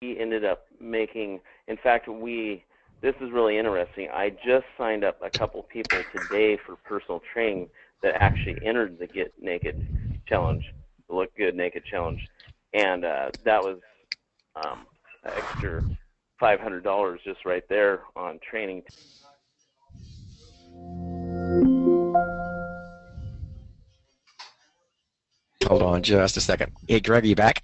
ended up making, in fact, this is really interesting. I just signed up a couple people today for personal training that actually entered the Get Naked Challenge, the Look Good Naked Challenge. And that was an extra $500 just right there on training. Hold on just a second. Hey, Greg, are you back?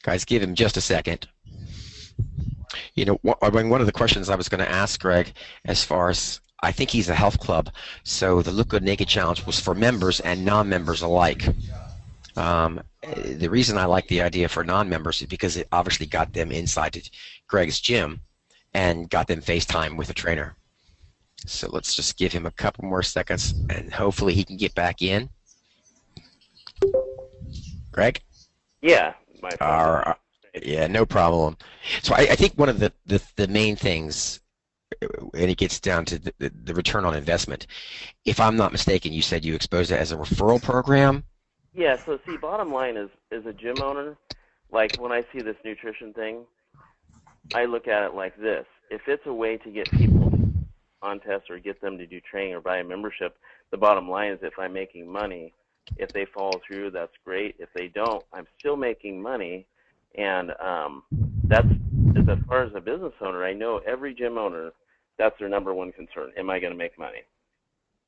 Guys, give him just a second. You know, one of the questions I was going to ask Greg, as far as I think he's a health club, so the Look Good Naked Challenge was for members and non-members alike. The reason I like the idea for non-members is because it obviously got them inside to Greg's gym and got them FaceTime with a trainer. So let's just give him a couple more seconds, and hopefully he can get back in. Greg? Yeah, my phone. Yeah, no problem. So I think one of the main things, and it gets down to the return on investment. If I'm not mistaken, you said you exposed it as a referral program? Yeah, so see, bottom line is, as a gym owner, like when I see this nutrition thing, I look at it like this. If it's a way to get people to contests or get them to do training or buy a membership, the bottom line is if I'm making money, if they follow through, that's great. If they don't, I'm still making money. And that's, as far as a business owner, I know every gym owner, that's their number one concern. Am I going to make money?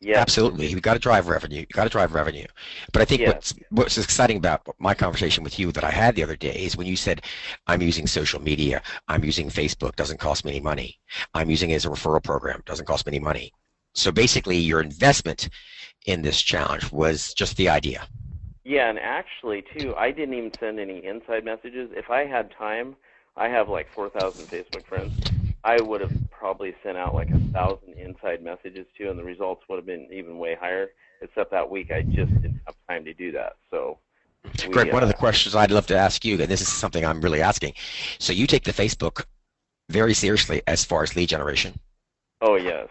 Yes. Absolutely. You've got to drive revenue. You've got to drive revenue. But I think what's exciting about my conversation with you that I had the other day is when you said, I'm using social media, I'm using Facebook, doesn't cost me any money. I'm using it as a referral program, doesn't cost me any money. So basically your investment in this challenge was just the idea. Yeah, and actually, too, I didn't even send any inside messages. If I had time, I have like 4,000 Facebook friends. I would have probably sent out like 1,000 inside messages too, and the results would have been even way higher. Except that week, I just didn't have time to do that. So, Greg, one of the questions I'd love to ask you, and this is something I'm really asking. So you take the Facebook very seriously as far as lead generation? Oh, yes.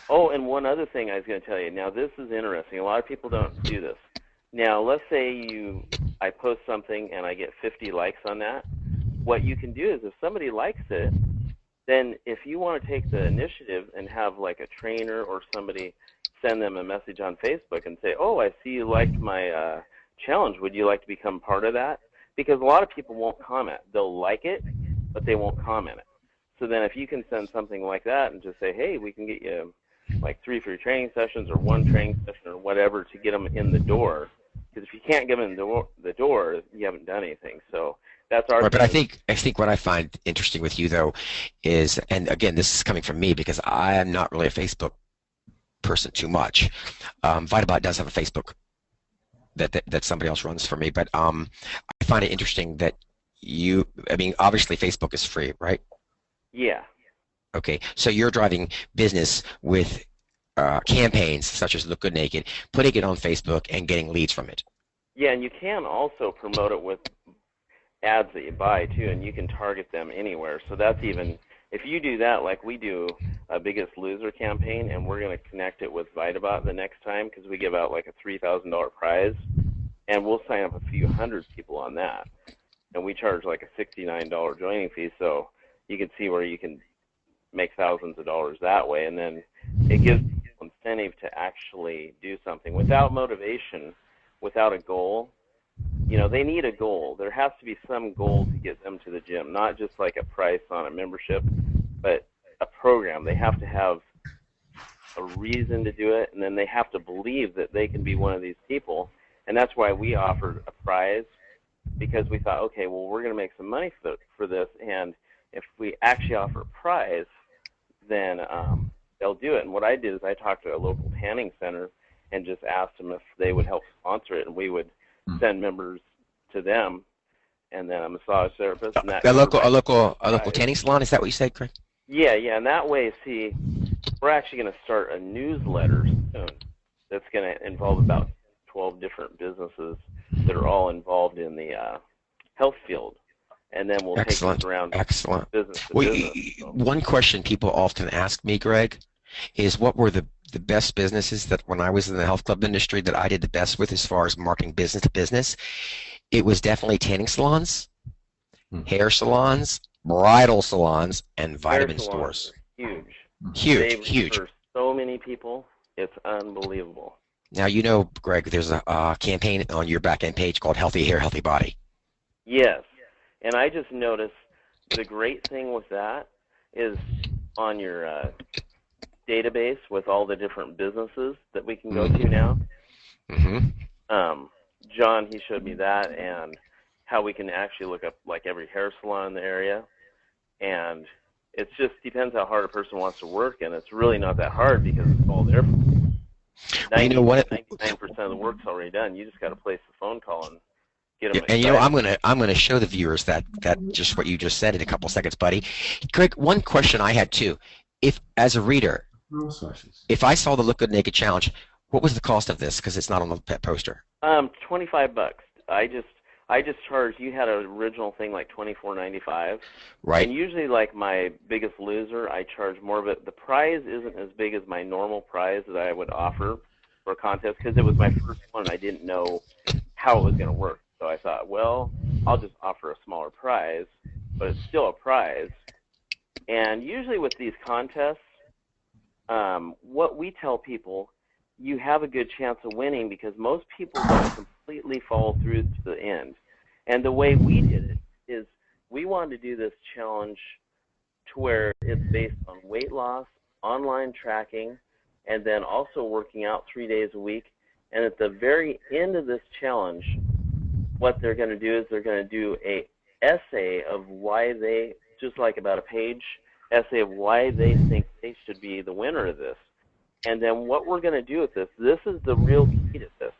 Oh, and one other thing I was going to tell you. Now, this is interesting. A lot of people don't do this. Now, let's say I post something and I get 50 likes on that. What you can do is if somebody likes it, then if you want to take the initiative and have like a trainer or somebody send them a message on Facebook and say, oh, I see you liked my challenge. Would you like to become part of that? Because a lot of people won't comment. They'll like it, but they won't comment it. So then if you can send something like that and just say, hey, we can get you like 3 free training sessions or 1 training session or whatever to get them in the door. Because if you can't get them in the door, you haven't done anything. So that's our. Right, but I think what I find interesting with you though is, and again, this is coming from me because I am not really a Facebook person too much. Vitabot does have a Facebook that somebody else runs for me, but I find it interesting that I mean, obviously Facebook is free, right? Yeah. Okay, so you're driving business with campaigns such as Look Good Naked, putting it on Facebook and getting leads from it. Yeah, and you can also promote it with ads that you buy too, and you can target them anywhere. So that's even, if you do that, like we do a Biggest Loser campaign, and we're going to connect it with Vitabot the next time because we give out like a $3,000 prize, and we'll sign up a few hundred people on that. And we charge like a $69 joining fee, so you can see where you can make thousands of dollars that way, and then it gives people incentive to actually do something. Without motivation, without a goal, you know, they need a goal. There has to be some goal to get them to the gym, not just like a price on a membership, but a program. They have to have a reason to do it, and then they have to believe that they can be one of these people, and that's why we offered a prize, because we thought, okay, well, we're going to make some money for this, and if we actually offer a prize, then they'll do it. And what I did is I talked to a local tanning center and just asked them if they would help sponsor it, and we would send members to them, and then a massage therapist. And that a local tanning salon. Is that what you said, Craig? Yeah, yeah. And that way, see, we're actually going to start a newsletter soon that's going to involve about 12 different businesses that are all involved in the health field. and then we'll take Excellent. this around Excellent. business to Well, business. So. one question people often ask me, Greg, is what were the best businesses that when I was in the health club industry that I did the best with as far as marketing business to business? It was definitely tanning salons, hair salons, bridal salons, and vitamin Hair salons stores. are huge. Huge, They huge. refer so many people. It's unbelievable. Now, Greg, there's a campaign on your back end page called Healthy Hair, Healthy Body. Yes, and I just noticed the great thing with that is on your database with all the different businesses that we can go to now. John, he showed me that, and how we can actually look up like every hair salon in the area, and it just depends how hard a person wants to work, and it's really not that hard because it's all there. 99% of the work's already done. You just got to place the phone call and get them excited. And I'm gonna show the viewers that just what you just said in a couple seconds, buddy. Greg, one question I had too: if as a reader, if I saw the Look Good Naked Challenge, what was the cost of this? Because it's not on the pet poster. $25. I just charged. You had an original thing like $24.95. Right. And usually, like my Biggest Loser, I charge more, but the prize isn't as big as my normal prize that I would offer for a contest because it was my first one. I didn't know how it was going to work, so I thought, well, I'll just offer a smaller prize, but it's still a prize. And usually with these contests, what we tell people, you have a good chance of winning because most people don't completely follow through to the end. And the way we did it is we wanted to do this challenge to where it's based on weight loss, online tracking, and then also working out 3 days a week. And at the very end of this challenge, what they're going to do is they're going to do an essay of why they, just like about a page essay of why they think they should be the winner of this. And then what we're going to do with this is the real key to this.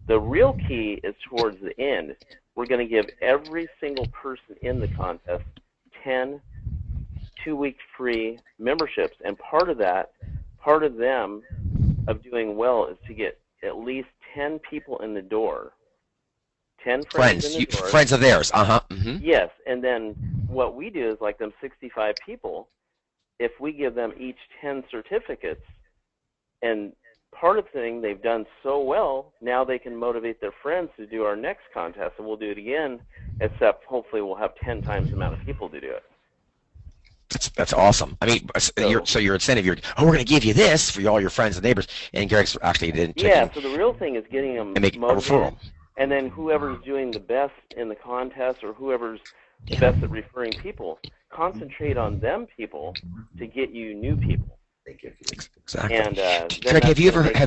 The real key is towards the end. We're going to give every single person in the contest 10 2-week free memberships. And part of them of doing well is to get at least 10 people in the door. 10 friends in the door. Friends of theirs. Yes. And then what we do is like them 65 people, if we give them each 10 certificates, and part of the thing they've done so well, now they can motivate their friends to do our next contest, and we'll do it again, except hopefully we'll have 10 times the amount of people to do it. That's awesome. I mean, so your incentive, we're going to give you this for all your friends and neighbors, and Greg's actually didn't. Yeah, so the real thing is getting them and make motivated, and then whoever's doing the best in the contest or whoever's the best at referring people, concentrate on them people to get you new people. Exactly. And Greg, have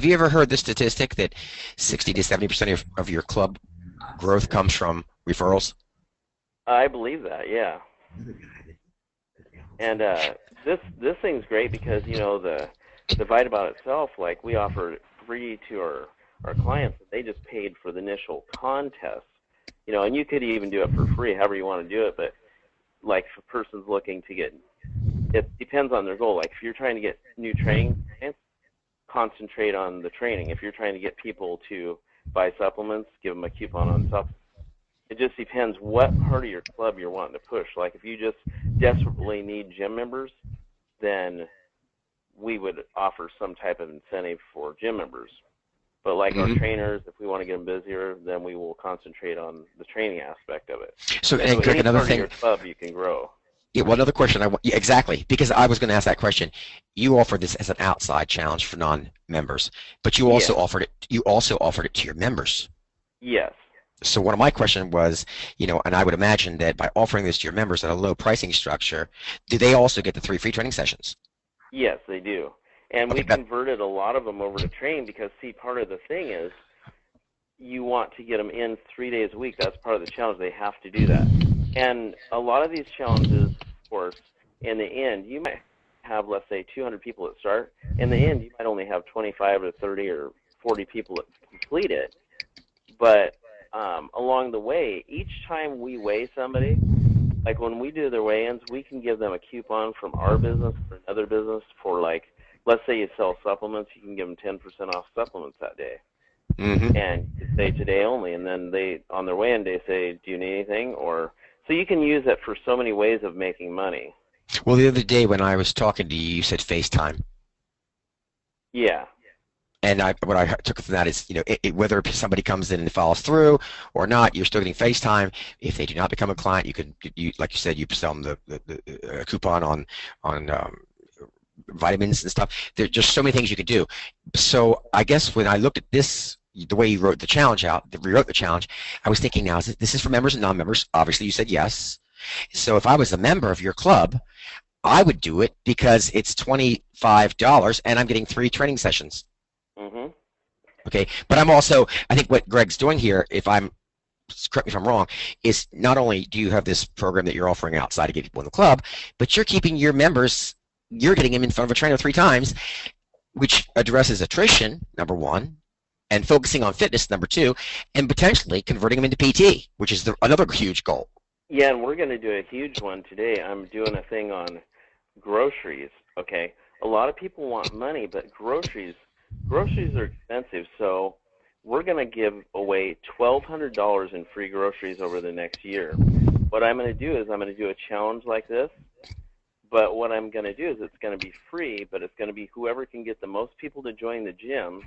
you ever heard the statistic that 60 to 70% of your club growth comes from referrals? I believe that, yeah. And this thing's great because the Vitabout itself, like we offer it free to our clients. They just paid for the initial contest, and you could even do it for free, however you want to do it. But like if a person's looking to get, it depends on their goal. Like if you're trying to get new training clients, concentrate on the training. If you're trying to get people to buy supplements, give them a coupon on supplements. It just depends what part of your club you're wanting to push. Like if you just desperately need gym members, then we would offer some type of incentive for gym members. But like our trainers, if we want to get them busier, then we will concentrate on the training aspect of it. So, and Greg, another thing, your club you can grow. Yeah, one other question. Exactly, because I was going to ask that question. You offered this as an outside challenge for non-members, but you also offered it. You also offered it to your members. Yes. So one of my questions was, and I would imagine that by offering this to your members at a low pricing structure, do they also get the 3 free training sessions? Yes, they do. And we converted a lot of them over to train because, see, part of the thing is you want to get them in 3 days a week. That's part of the challenge. They have to do that. And a lot of these challenges, of course, in the end, you might have, let's say, 200 people that start. In the end, you might only have 25 or 30 or 40 people that complete it. But along the way, each time we weigh somebody, like when we do their weigh-ins, we can give them a coupon from our business or another business for, like, let's say you sell supplements, you can give them 10% off supplements that day. And you say today only, and then they, on their weigh-in day, say, do you need anything? Or So you can use it for so many ways of making money. Well, the other day when I was talking to you, you said FaceTime. Yeah. And what I took from that is, whether somebody comes in and follows through or not, you're still getting FaceTime. If they do not become a client, like you said, you sell them the coupon on vitamins and stuff. There's just so many things you could do. So I guess when I looked at this, the way you wrote the challenge out, rewrote the challenge, I was thinking now, this is for members and non-members. Obviously, you said yes. So if I was a member of your club, I would do it because it's $25 and I'm getting 3 training sessions. Mm-hmm. Okay, but I'm also, I think what Greg's doing here, correct me if I'm wrong, is not only do you have this program that you're offering outside to get people in the club, but you're keeping your members, you're getting them in front of a trainer 3 times, which addresses attrition, number 1, and focusing on fitness, number 2, and potentially converting them into PT, which is another huge goal. Yeah, and we're going to do a huge one today. I'm doing a thing on groceries, okay? A lot of people want money, but groceries are expensive, so we're going to give away $1,200 in free groceries over the next year. What I'm going to do is I'm going to do a challenge like this, but what I'm going to do is it's going to be free, but it's going to be whoever can get the most people to join the gym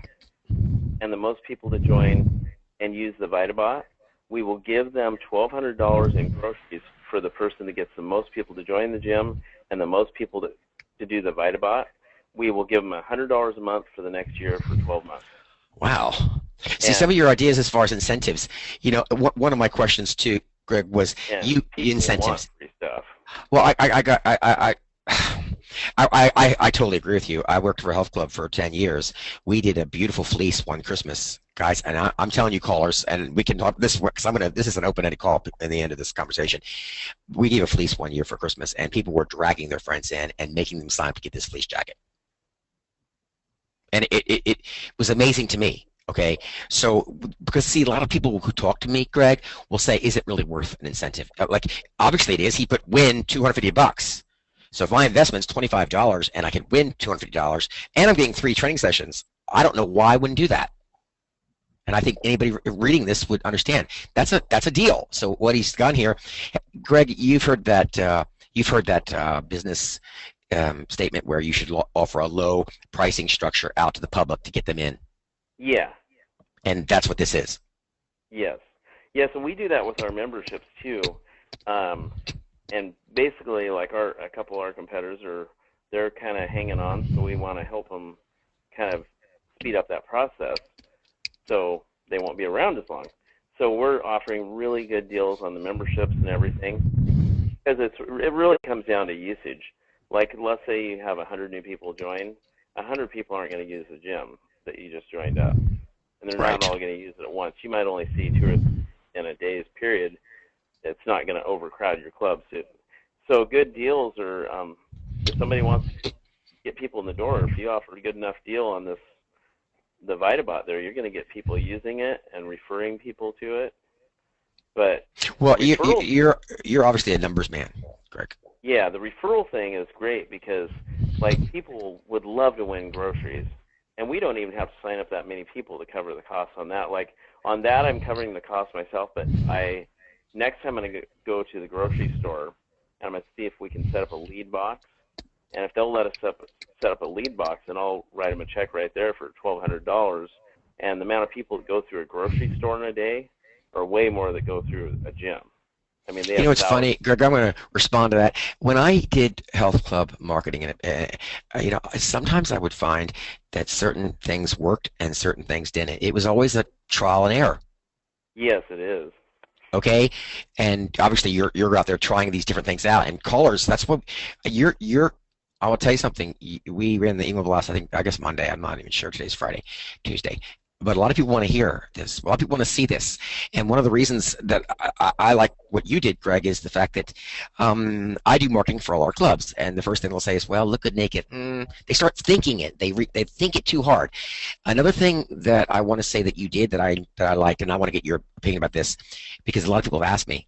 and the most people to join and use the VitaBot. We will give them $1,200 in groceries for the person that gets the most people to join the gym and the most people to do the VitaBot. We will give them $100 a month for the next year for 12 months. Wow. See, some of your ideas as far as incentives, one of my questions too, Greg, was incentives. Want free stuff. Well, I totally agree with you. I worked for a health club for 10 years. We did a beautiful fleece one Christmas, guys, and I'm telling you, callers, and we can talk this because this is an open-ended call in the end of this conversation. We gave a fleece one year for Christmas, and people were dragging their friends in and making them sign up to get this fleece jacket. And it was amazing to me. Okay, so because see, a lot of people who talk to me, Greg, will say, "Is it really worth an incentive?" Like, obviously it is. He put win $250. So if my investment's $25 and I can win $250 and I'm getting 3 training sessions, I don't know why I wouldn't do that. And I think anybody reading this would understand that's a deal. So what he's done here, Greg, you've heard that business statement where you should offer a low pricing structure out to the public to get them in. Yeah. And that's what this is. Yes. Yes, and we do that with our memberships too. And basically, like a couple of our competitors they're kind of hanging on, so we want to help them kind of speed up that process so they won't be around as long. So we're offering really good deals on the memberships and everything because it really comes down to usage. Like, let's say you have 100 new people join, 100 people aren't going to use the gym that you just joined up, and they're not all going to use it at once. You might only see 2 or 3 in a day's period. It's not going to overcrowd your club. So good deals are, if somebody wants to get people in the door, if you offer a good enough deal on the VitaBot there, you're going to get people using it and referring people to it. But well, you're obviously a numbers man, Greg. Yeah, the referral thing is great because, like, people would love to win groceries, and we don't even have to sign up that many people to cover the costs on that. Like, on that, I'm covering the cost myself, but next time I'm going to go to the grocery store, and I'm going to see if we can set up a lead box, and if they'll let us set up a lead box, then I'll write them a check right there for $1,200, and the amount of people that go through a grocery store in a day are way more that go through a gym. I mean, it's funny, Greg. I'm going to respond to that. When I did health club marketing, sometimes I would find that certain things worked and certain things didn't. It was always a trial and error. Yes, it is. Okay, and obviously you're out there trying these different things out. And callers, that's what you're. I will tell you something. We ran the email blast. I guess Monday. I'm not even sure. Today's Friday, Tuesday. But a lot of people want to hear this. A lot of people want to see this. And one of the reasons that I like what you did, Greg, is the fact that I do marketing for all our clubs. And the first thing they'll say is, well, look good naked. They start thinking it. They think it too hard. Another thing that I want to say that you did that I liked, and I want to get your opinion about this, because a lot of people have asked me,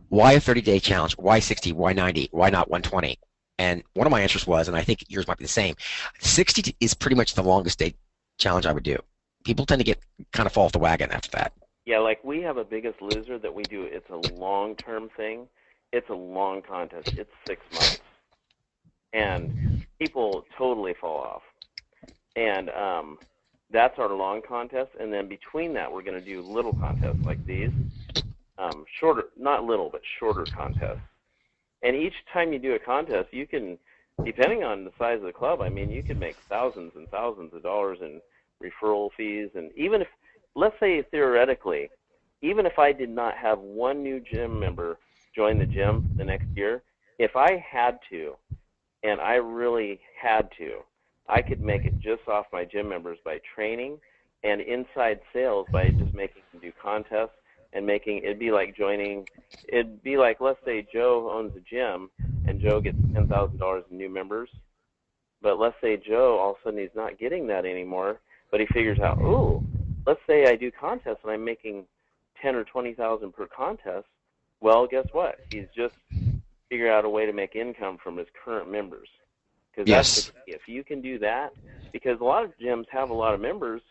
why a 30-day challenge? Why 60? Why 90? Why not 120? And one of my answers was, and I think yours might be the same, 60 is pretty much the longest day challenge I would do. People tend to kind of fall off the wagon after that. Yeah, like we have a Biggest Loser that we do. It's a long-term thing. It's a long contest. It's 6 months, and people totally fall off. And that's our long contest. And then between that, we're going to do little contests like these, shorter, not little, but shorter contests. And each time you do a contest, you can, depending on the size of the club, I mean, you can make thousands and thousands of dollars in referral fees. And even if, let's say theoretically, even if I did not have one new gym member join the gym the next year, if I had to, and I really had to, I could make it just off my gym members by training and inside sales by just making them do contests and making, it'd be like joining, it'd be like, let's say Joe owns a gym and Joe gets $10,000 in new members, but let's say Joe, all of a sudden he's not getting that anymore, but he figures out, ooh, let's say I do contests and I'm making 10 or 20,000 per contest. Well, guess what? He's just figured out a way to make income from his current members. Because that's the key. If you can do that, because a lot of gyms have a lot of members,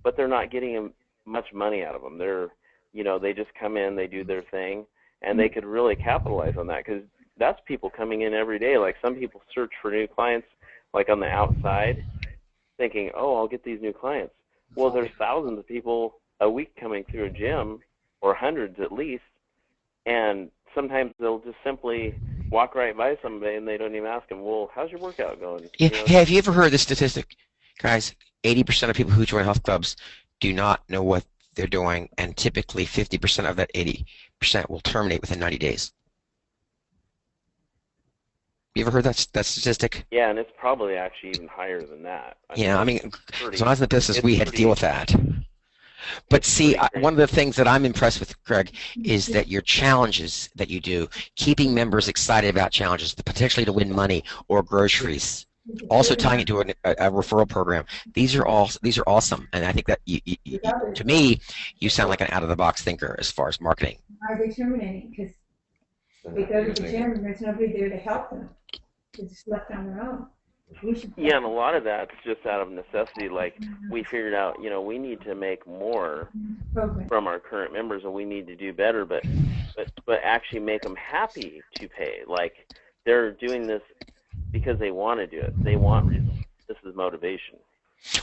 but they're not getting much money out of them. They're, you know, they just come in, they do their thing, and they could really capitalize on that because that's people coming in every day. Like some people search for new clients, like on the outside, thinking, oh, I'll get these new clients. Well, there's thousands of people a week coming through a gym, or hundreds at least, and sometimes they'll just simply walk right by somebody and they don't even ask them, well, how's your workout going? Yeah. You know? Hey, have you ever heard this statistic? Guys, 80% of people who join health clubs do not know what they're doing, and typically 50% of that 80% will terminate within 90 days. You ever heard that statistic? Yeah, and it's probably actually even higher than that. I mean, as long as the business, we had to deal with that. But see, one of the things that I'm impressed with, Greg, is that your challenges that you do, keeping members excited about challenges, potentially to win money or groceries, also tying it to a referral program. These are awesome, and I think that to me, you sound like an out-of-the-box thinker as far as marketing. Are they terminating? Because they go to the gym and there's nobody there to help them. They're just left on their own. Yeah, and a lot of that's just out of necessity. Like we figured out, you know, we need to make more from our current members, and we need to do better. But actually make them happy to pay. Like they're doing this because they want to do it. They want results. This is motivation.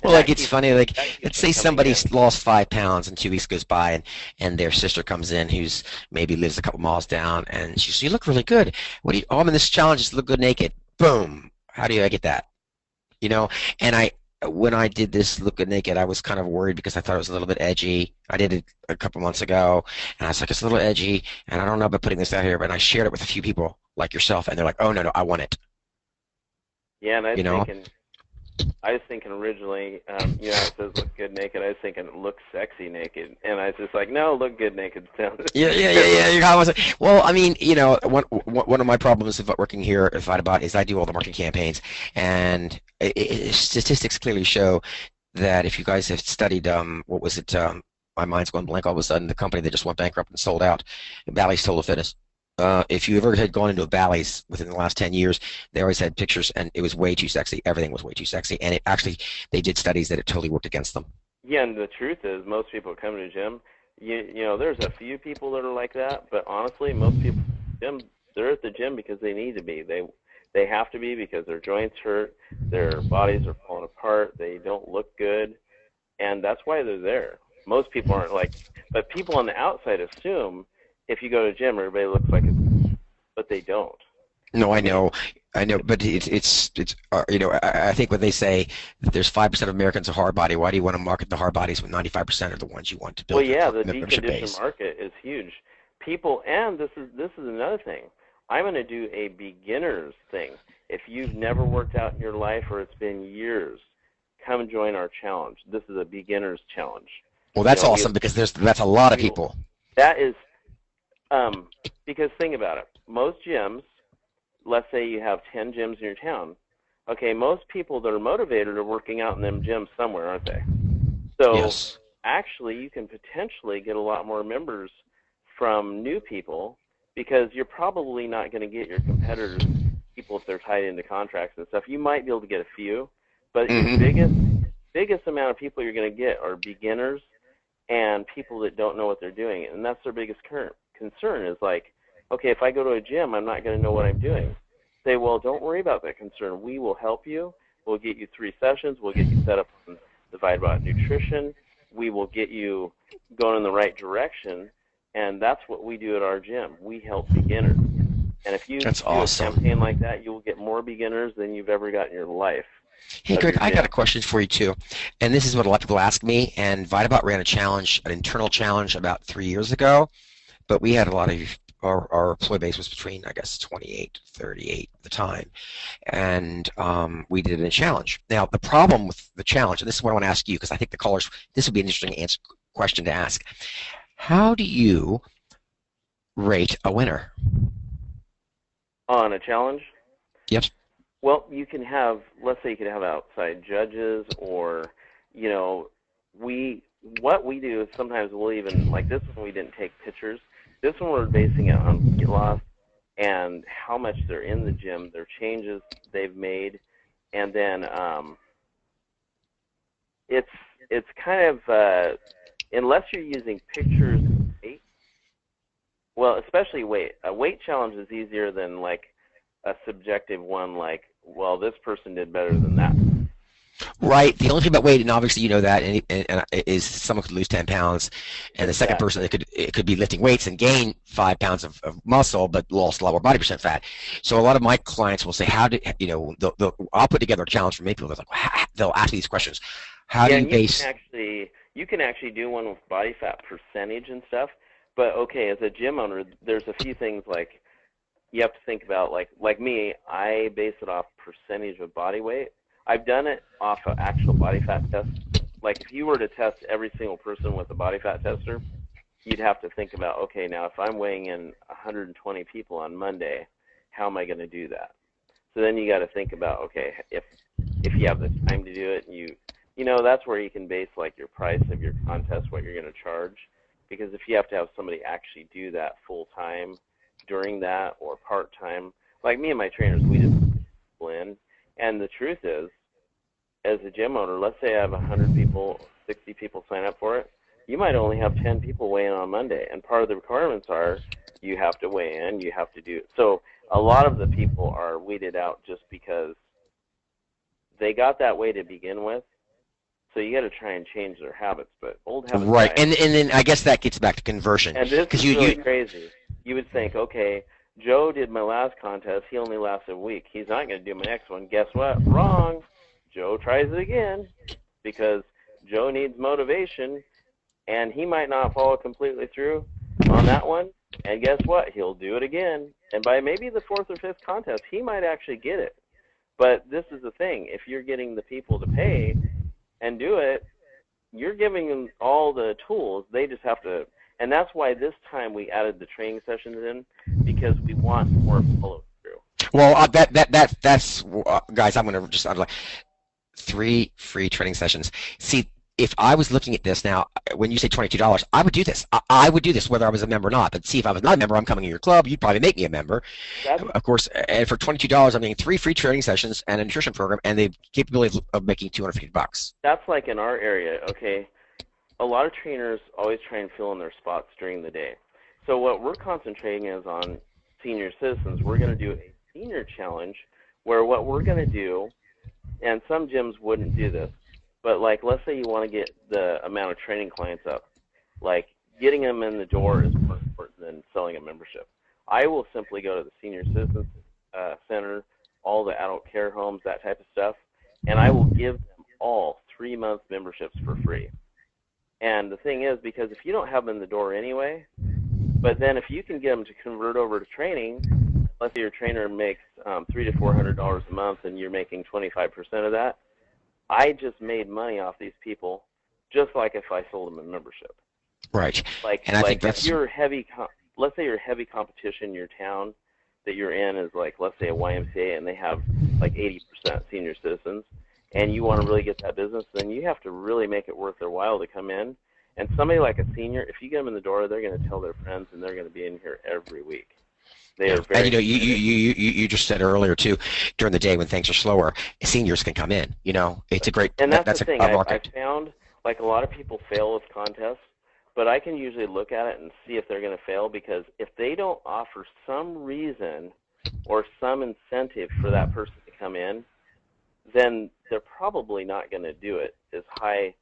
Well, like it's funny. Like let's say somebody's lost 5 pounds, and 2 weeks goes by, and their sister comes in, who's maybe lives a couple miles down, and she says, "You look really good. What do you? Oh, I'm in this challenge. Just look good naked." Boom. How do I get that? You know, and when I did this Look Good Naked, I was kind of worried because I thought it was a little bit edgy. I did it a couple months ago, and I was like, it's a little edgy, and I don't know about putting this out here, but I shared it with a few people like yourself, and they're like, oh, no, I want it. Yeah, and I was thinking originally, you know, it says look good naked. I was thinking look sexy naked, and I was just like, no, look good naked sounds. Yeah. Well, I mean, you know, one of my problems with working here at FightAbout is I do all the marketing campaigns, and statistics clearly show that if you guys have studied, what was it? My mind's going blank all of a sudden. The company that just went bankrupt and sold out, Bally's Total Fitness. If you ever had gone into a Bally's within the last 10 years, they always had pictures, and it was way too sexy. Everything was way too sexy, and it actually, they did studies that it totally worked against them. Yeah, and the truth is, most people come to the gym, you know, there's a few people that are like that, but honestly, most people, they're at the gym because they need to be. They have to be because their joints hurt, their bodies are falling apart, they don't look good, and that's why they're there. Most people aren't like, but people on the outside assume if you go to the gym, everybody looks like it, but they don't. No, I know, but it's you know, I think when they say that there's 5% of Americans are hard body, why do you want to market the hard bodies when 95% are the ones you want to build? Well, yeah, the deconditioned market is huge. People, and this is another thing. I'm going to do a beginner's thing. If you've never worked out in your life or it's been years, come join our challenge. This is a beginner's challenge. Well, that's awesome because that's a lot of people. That is. Because think about it. Most gyms, let's say you have 10 gyms in your town. Okay, most people that are motivated are working out in them gyms somewhere, aren't they? So yes. Actually, you can potentially get a lot more members from new people because you're probably not going to get your competitors, people if they're tied into contracts and stuff. You might be able to get a few, but your biggest amount of people you're going to get are beginners and people that don't know what they're doing. And that's their biggest concern is like, okay, if I go to a gym, I'm not going to know what I'm doing. Say, well, don't worry about that concern. We will help you. We'll get you 3 sessions. We'll get you set up on the Vitebot nutrition. We will get you going in the right direction. And that's what we do at our gym. We help beginners. And if you do a campaign like that, you'll get more beginners than you've ever got in your life. Hey, Greg, I got a question for you, too. And this is what a lot of people ask me. And Vitebot ran a challenge, an internal challenge, about 3 years ago. But we had a lot of our employee base was between, I guess, 28 to 38 at the time. And we did a challenge. Now, the problem with the challenge, and this is what I want to ask you, because I think the callers, this would be an interesting question to ask. How do you rate a winner? On a challenge? Yep. Well, you can have, let's say you could have outside judges, or, you know, what we do is sometimes we'll even, like this one we didn't take pictures. This one we're basing it on weight loss and how much they're in the gym, their changes they've made, and then it's kind of, unless you're using pictures of weight, well, especially weight. A weight challenge is easier than like a subjective one like, well, this person did better than that. Right. The only thing about weight, and obviously you know that, is someone could lose 10 pounds, and the second person, it could be lifting weights and gain 5 pounds of muscle, but lost a lot more body percent fat. So a lot of my clients will say, how do you know? I'll put together a challenge for many people. They'll ask me these questions. How do you base? You can actually do one with body fat percentage and stuff. But okay, as a gym owner, there's a few things like you have to think about. Like me, I base it off percentage of body weight. I've done it off of actual body fat tests. Like if you were to test every single person with a body fat tester, you'd have to think about, okay, now if I'm weighing in 120 people on Monday, how am I going to do that? So then you got to think about, okay, if you have the time to do it, and you know, that's where you can base like your price of your contest, what you're going to charge. Because if you have to have somebody actually do that full time during that or part time, like me and my trainers, we just blend. And the truth is, as a gym owner, let's say I have 100 people, 60 people sign up for it, you might only have 10 people weigh in on Monday. And part of the requirements are you have to weigh in, you have to do. So a lot of the people are weeded out just because they got that way to begin with. So you got to try and change their habits, but old habits. Right, and then I guess that gets back to conversion. And this is really crazy. You would think, okay, Joe did my last contest. He only lasted a week. He's not going to do my next one. Guess what? Wrong. Joe tries it again because Joe needs motivation, and he might not follow completely through on that one. And guess what? He'll do it again. And by maybe the 4th or 5th contest, he might actually get it. But this is the thing. If you're getting the people to pay and do it, you're giving them all the tools. They just have to. And that's why this time we added the training sessions in, because we want more follow through. Well, that's guys. I'm like 3 free training sessions. See, if I was looking at this now, when you say $22, I would do this. I would do this whether I was a member or not. But see, if I was not a member, I'm coming in your club. You'd probably make me a member, of course. And for $22, I'm getting 3 free training sessions and a nutrition program, and the capability of making $250. That's like in our area, okay. A lot of trainers always try and fill in their spots during the day. So what we're concentrating is on senior citizens. We're going to do a senior challenge where what we're going to do, and some gyms wouldn't do this, but like let's say you want to get the amount of training clients up. Like getting them in the door is more important than selling a membership. I will simply go to the senior citizens center, all the adult care homes, that type of stuff, and I will give them all 3-month memberships for free. And the thing is, because if you don't have them in the door anyway, but then if you can get them to convert over to training, let's say your trainer makes $300 to $400 a month and you're making 25% of that, I just made money off these people just like if I sold them a membership. Right. And I think that's... if you're heavy, let's say your heavy competition in your town that you're in is like, let's say a YMCA and they have like 80% senior citizens, and you want to really get that business, then you have to really make it worth their while to come in. And somebody like a senior, if you get them in the door, they're going to tell their friends, and they're going to be in here every week. They are very. And you just said earlier too, during the day when things are slower, seniors can come in. It's a great. And that's the thing. I found like a lot of people fail with contests but I can usually look at it and see if they're going to fail, because if they don't offer some reason or some incentive for that person to come in, then they're probably not going to do it as high.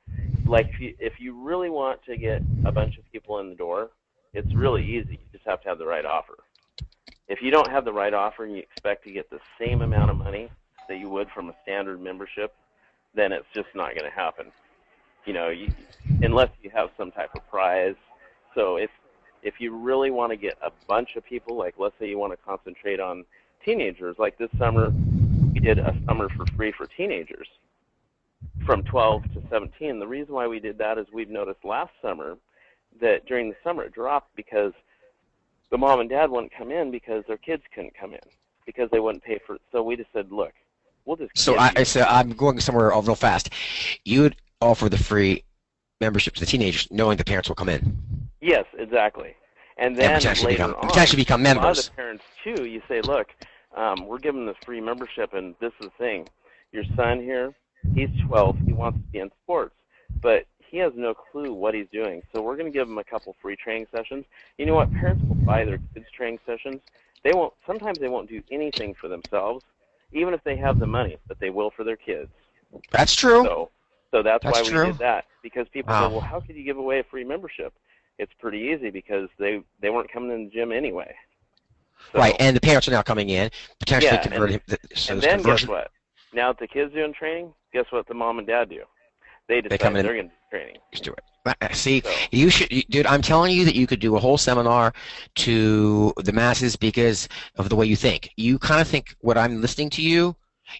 Like if you really want to get a bunch of people in the door, it's really easy. You just have to have the right offer. If you don't have the right offer and you expect to get the same amount of money that you would from a standard membership, then it's just not going to happen. You know, unless you have some type of prize. So if you really want to get a bunch of people, like let's say you want to concentrate on teenagers, like this summer we did a summer for free for teenagers from 12 to 17. The reason why we did that is we've noticed last summer that during the summer it dropped because the mom and dad wouldn't come in because their kids couldn't come in because they wouldn't pay for it. So we just said, look, we'll just So I'm going somewhere real fast. You would offer the free membership to the teenagers, knowing the parents will come in. Yes, exactly. And then potentially later become on, members. a lot of the parents too, you say, look, we're giving this free membership, and this is the thing. Your son here, he's 12, he wants to be in sports, but he has no clue what he's doing. So we're going to give him a couple free training sessions. You know what? Parents will buy their kids training sessions. Sometimes they won't do anything for themselves, even if they have the money, but they will for their kids. That's true. So that's why true. we did that, because people Wow. go, well, how could you give away a free membership? It's pretty easy because they weren't coming in the gym anyway. So, Right, and the parents are now coming in, potentially Yeah, converting. and then guess what? Now that the kids doing training, guess what the mom and dad do? They decide come in. they're going to do training. Just do it. See, So- you should, dude. I'm telling you that you could do a whole seminar to the masses because of the way you think. You kind of think what I'm listening to you.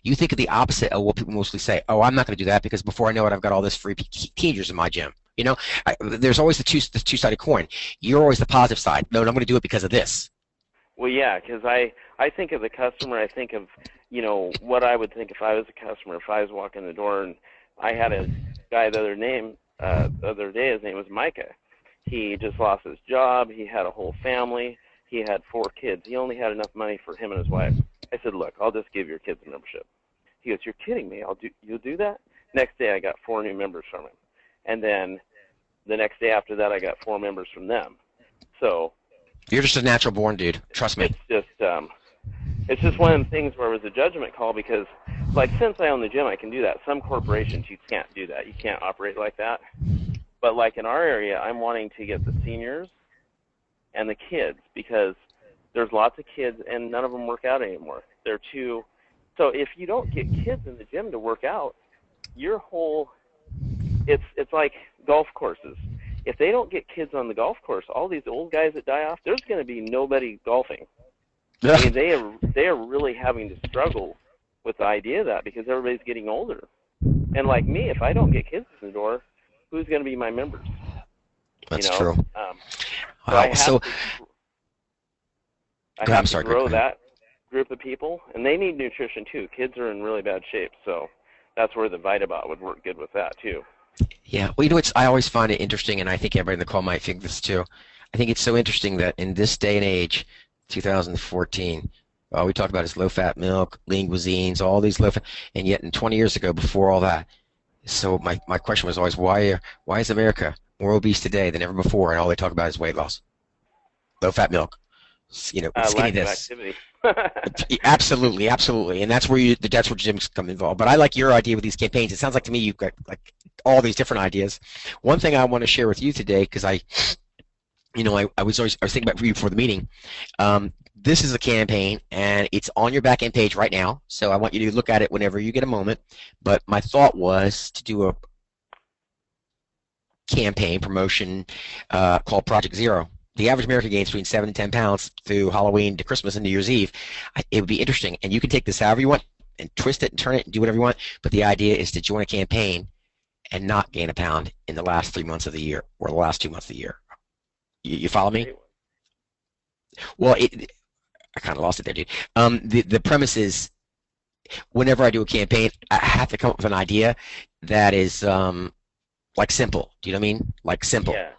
You think of the opposite of what people mostly say. Oh, I'm not going to do that because before I know it, I've got all this free teenagers in my gym. You know, there's always the two-sided coin. You're always the positive side. No, I'm going to do it because of this. Well, yeah, because I think of the customer. I think of, you know, what I would think if I was a customer, if I was walking the door and I had a guy the other day, his name was Micah. He just lost his job. He had a whole family. He had 4 kids. He only had enough money for him and his wife. I said, look, I'll just give your kids a membership. He goes, you're kidding me. You'll do that? Next day I got 4 new members from him. And then the next day after that I got 4 members from them. So You're just a natural born dude. Trust me. It's just one of the things where it was a judgment call because, like, since I own the gym, I can do that. Some corporations, you can't do that. You can't operate like that. But, like, in our area, I'm wanting to get the seniors and the kids because there's lots of kids and none of them work out anymore. They're too – so if you don't get kids in the gym to work out, your whole – it's like golf courses. If they don't get kids on the golf course, all these old guys that die off, there's going to be nobody golfing. I mean, they are really having to struggle with the idea of that because everybody's getting older. And like me, if I don't get kids in the door, who's going to be my members? That's you know? true. So I have to grow that group of people, and they need nutrition too. Kids are in really bad shape, so that's where the VitaBot would work good with that too. Yeah, well, you know, I always find it interesting, and I think everybody in the call might think this too. I think it's so interesting that in this day and age, 2014, all we talk about is low-fat milk, lean cuisines, all these low-fat, and yet in 20 years ago, before all that, so my question was always, why is America more obese today than ever before, and all they talk about is weight loss, low-fat milk, you know, skinny this. Absolutely, and that's where gyms come involved. But I like your idea with these campaigns. It sounds like to me you've got like all these different ideas. One thing I want to share with you today, because I was thinking about you before the meeting. This is a campaign, and it's on your back end page right now. So I want you to look at it whenever you get a moment. But my thought was to do a campaign promotion called Project Zero. The average American gains between 7 and 10 pounds through Halloween to Christmas and New Year's Eve. It would be interesting, and you can take this however you want and twist it and turn it and do whatever you want. But the idea is to join a campaign and not gain a pound in the last 3 months of the year or the last 2 months of the year. You follow me? Well, I kind of lost it there, dude. The premise is, whenever I do a campaign, I have to come up with an idea that is like simple. Do you know what I mean? Like simple. Yeah.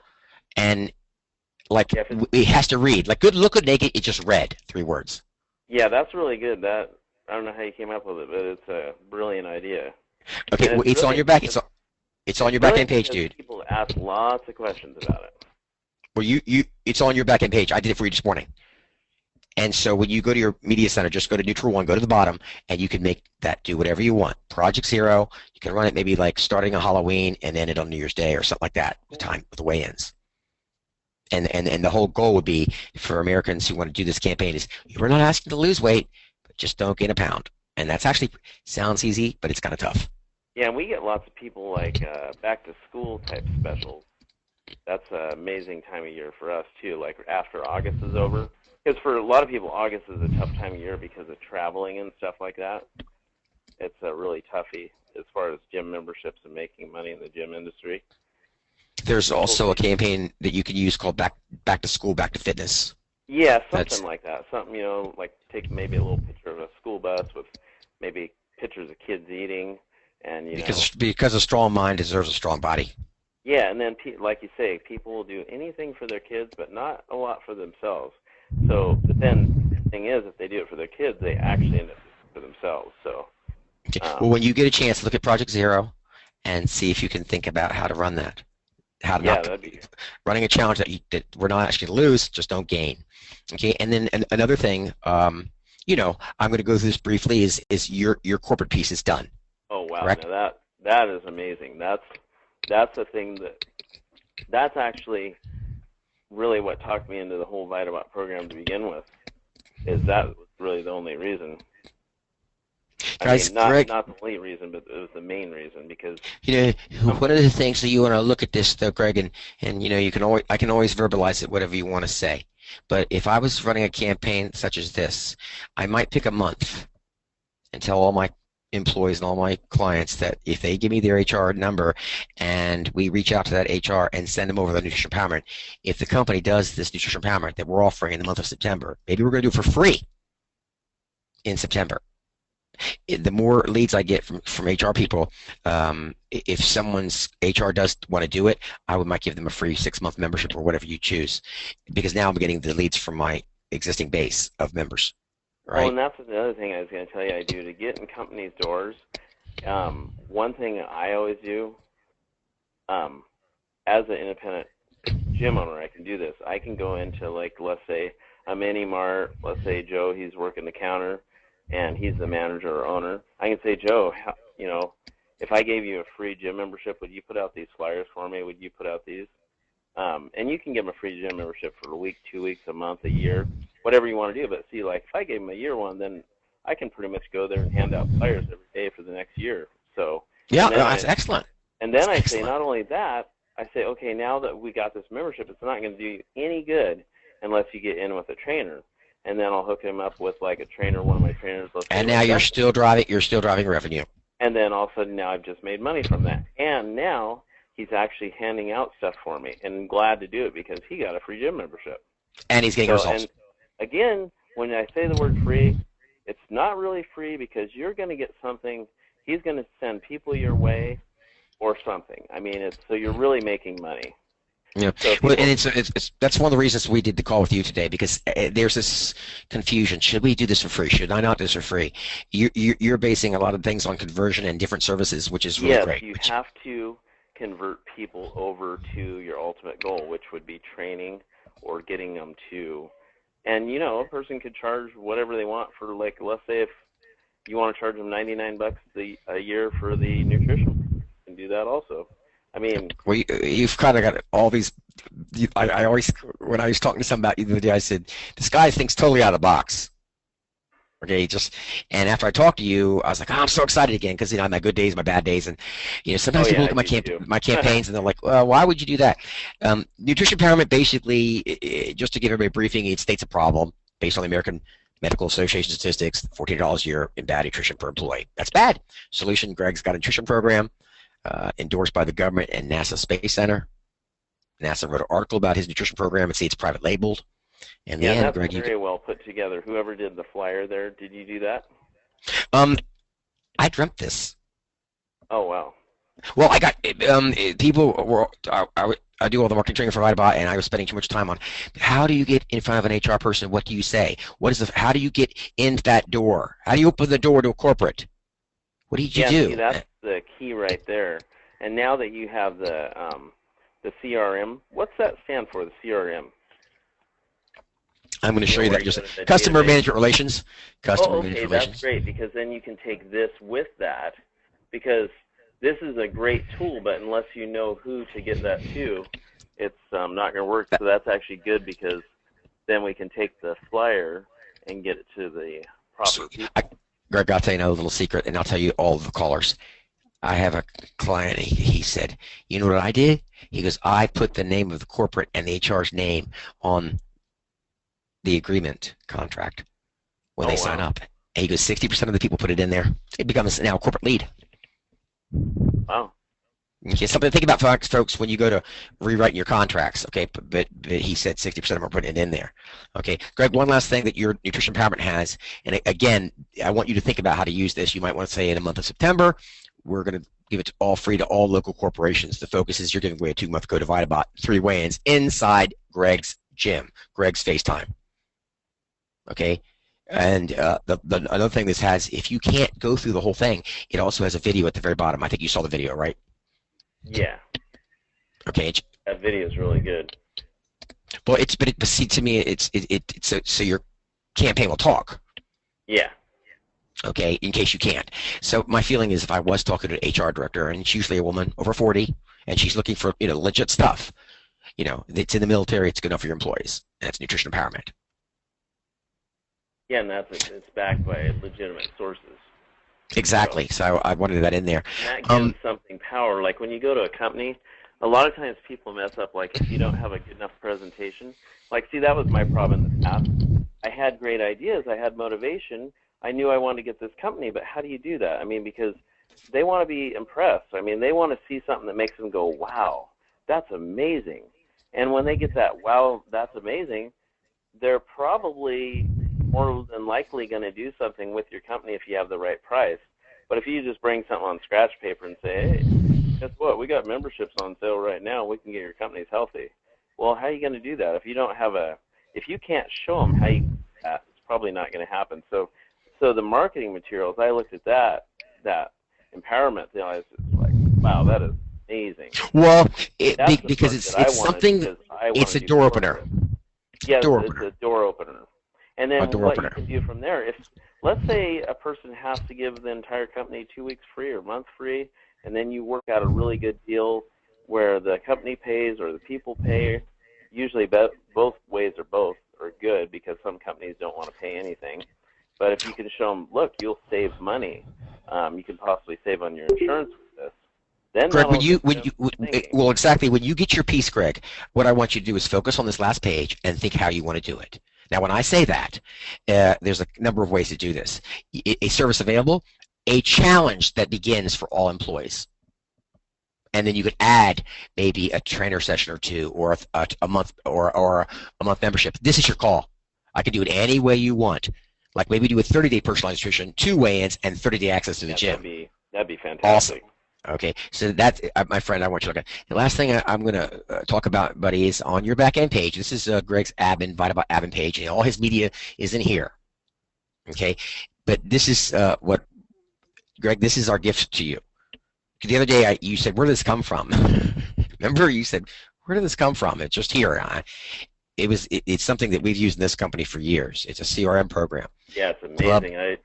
And like it has to read. Like Look Good Naked, it just read 3 words. Yeah, that's really good. I don't know how you came up with it, but it's a brilliant idea. Okay, well, it's on your back. It's on your back Really, end page, because dude. people ask lots of questions about it. Well, it's on your back end page. I did it for you this morning. And so when you go to your media center, just go to Neutral One, go to the bottom, and you can make that do whatever you want. Project Zero, you can run it maybe like starting on Halloween and end it on New Year's Day or something like that, the time, the weigh-ins. And the whole goal would be for Americans who want to do this campaign is we're not asking to lose weight, but just don't gain a pound. And that's actually sounds easy, but it's kind of tough. Yeah, and we get lots of people like back to school type specials. That's an amazing time of year for us too. Like after August is over. Because for a lot of people, August is a tough time of year because of traveling and stuff like that. It's a really toughie as far as gym memberships and making money in the gym industry. There's also a campaign that you can use called Back to School, Back to Fitness. Yeah, something like that. Something, you know, like take maybe a little picture of a school bus with maybe pictures of kids eating, and because a strong mind deserves a strong body. Yeah, and then like you say, people will do anything for their kids, but not a lot for themselves. So, but then the thing is, if they do it for their kids, they actually end up doing it for themselves. So, okay. Well, when you get a chance, look at Project Zero and see if you can think about how to run that. That'd be running a challenge that we're not actually going to lose, just don't gain. Okay, and then another thing, you know, I'm going to go through this briefly. Is your corporate piece is done? Oh wow, correct? Now that is amazing. That's a thing that's actually really what talked me into the whole VitaBot program to begin with. Is that was really the only reason. Guys, not Greg, the only reason, but it was the main reason because you know one of the things that you want to look at this though, Greg, and you know I can always verbalize it whatever you want to say. But if I was running a campaign such as this, I might pick a month and tell all my employees and all my clients that if they give me their HR number and we reach out to that HR and send them over the nutrition empowerment, if the company does this nutrition empowerment that we're offering in the month of September, maybe we're going to do it for free in September. The more leads I get from HR people, if someone's HR does want to do it, I might give them a free 6-month membership or whatever you choose, because now I'm getting the leads from my existing base of members. Right. Oh, and that's another thing I was going to tell you I do to get in companies' doors. One thing I always do, as an independent gym owner, I can do this. I can go into, like, let's say a mini mart. Let's say Joe, he's working the counter, and he's the manager or owner. I can say, Joe, you know, if I gave you a free gym membership, would you put out these flyers for me? Would you put out these? And you can give them a free gym membership for a week, 2 weeks, a month, a year, whatever you want to do. But see, like if I gave them a year one, then I can pretty much go there and hand out flyers every day for the next year. So yeah, that's excellent. And then I say, not only that, I say, okay, now that we got this membership, it's not going to do you any good unless you get in with a trainer. And then I'll hook him up with like a trainer, one of my trainers. And now you're still driving revenue. And then all of a sudden now I've just made money from that. And now he's actually handing out stuff for me, and I'm glad to do it because he got a free gym membership. And he's getting results. And again, when I say the word free, it's not really free because you're going to get something. He's going to send people your way or something. I mean, so you're really making money. Yeah, so well, and it's that's one of the reasons we did the call with you today, because there's this confusion. Should we do this for free? Should I not do this for free? You're basing a lot of things on conversion and different services, which is really great. Yes, you have to convert people over to your ultimate goal, which would be training or getting them to. And, you know, a person could charge whatever they want for, like, let's say if you want to charge them $99 a year for the nutrition, you can do that also. I mean, well, you've kind of got all these. I always, when I was talking to somebody about you the other day, I said, this guy thinks totally out of the box. Okay, and after I talked to you, I was like, oh, I'm so excited again because, you know, I have my good days, my bad days, and, you know, sometimes people look at my campaigns and they're like, well, why would you do that? Nutrition empowerment, basically, just to give everybody a briefing, it states a problem based on the American Medical Association statistics: $14 a year in bad nutrition per employee. That's bad. Solution: Greg's got a nutrition program endorsed by the government and NASA Space Center. NASA wrote an article about his nutrition program. It's private labeled. And yeah, that's Greg, very well put together. Whoever did the flyer there, did you do that? I dreamt this. Oh wow. Well, I got people were. I do all the marketing training for VitaBot, and I was spending too much time on how do you get in front of an HR person? What do you say? How do you get in that door? How do you open the door to a corporate? What did you do? See, that's the key right there. And now that you have the CRM, what's that stand for, the CRM? I'm going to show you that. Just customer management relations. Customer management relations. That's great, because then you can take this with that, because this is a great tool, but unless you know who to get that to, it's not going to work. So that's actually good, because then we can take the flyer and get it to the proper people. Greg, I'll tell you another little secret, and I'll tell you all of the callers. I have a client, he said, you know what I did? He goes, I put the name of the corporate and the HR's name on the agreement contract when they sign up. And he goes, 60% of the people put it in there. It becomes now a corporate lead. Wow. Okay, something to think about, folks, when you go to rewriting your contracts. Okay, but he said 60% of them are putting it in there. Okay, Greg, one last thing that your Nutrition Empowerment has, and again, I want you to think about how to use this. You might want to say in the month of September, we're going to give it all free to all local corporations. The focus is you're giving away a 2-month code of Vitabot, 3 weigh-ins inside Greg's gym, Greg's FaceTime. Okay, and another thing this has, if you can't go through the whole thing, it also has a video at the very bottom. I think you saw the video, right? Yeah. Okay. That video is really good. Well, but see, to me, it's so your campaign will talk. Yeah. Okay, in case you can't. So my feeling is, if I was talking to an HR director, and it's usually a woman over 40, and she's looking for legit stuff, it's in the military, it's good enough for your employees. And that's Nutrition Empowerment. Yeah, and it's backed by legitimate sources. Exactly. So I wanted that in there. And that gives something power. Like when you go to a company, a lot of times people mess up. Like if you don't have a good enough presentation. Like, see, that was my problem in the past. I had great ideas. I had motivation. I knew I wanted to get this company, but how do you do that? I mean, because they want to be impressed. I mean, they want to see something that makes them go, wow, that's amazing. And when they get that, wow, that's amazing, they're probably more than likely going to do something with your company if you have the right price. But if you just bring something on scratch paper and say, hey, guess what, we got memberships on sale right now, we can get your companies healthy. Well, how are you going to do that? If you don't have if you can't show them how you do that, it's probably not going to happen. So the marketing materials, I looked at that empowerment thing, I was like, wow, that is amazing. Well, because it's something, it's a door opener. Yes, it's a door opener. And then what you can do from there, if let's say a person has to give the entire company 2 weeks free or a month free, and then you work out a really good deal where the company pays or the people pay, usually both ways are good, because some companies don't want to pay anything. But if you can show them, look, you'll save money, you can possibly save on your insurance with this. Then Greg, well, exactly. When you get your piece, Greg, what I want you to do is focus on this last page and think how you want to do it. Now, when I say that, there's a number of ways to do this. A service available, a challenge that begins for all employees. And then you could add maybe a trainer session or 2, or a month or a month membership. This is your call. I can do it any way you want. Like maybe do a 30-day personalized nutrition, 2 weigh-ins, and 30-day access to the gym. That'd be fantastic. Awesome. Okay, so that's, my friend, I want you to look at. The last thing I'm going to talk about, buddy, is on your back end page. This is Greg's Vitabot admin page, and all his media is in here. Okay, but this is Greg, this is our gift to you. The other day, you said, where did this come from? Remember, you said, where did this come from? It's just here. It's something that we've used in this company for years. It's a CRM program. Yeah, it's amazing.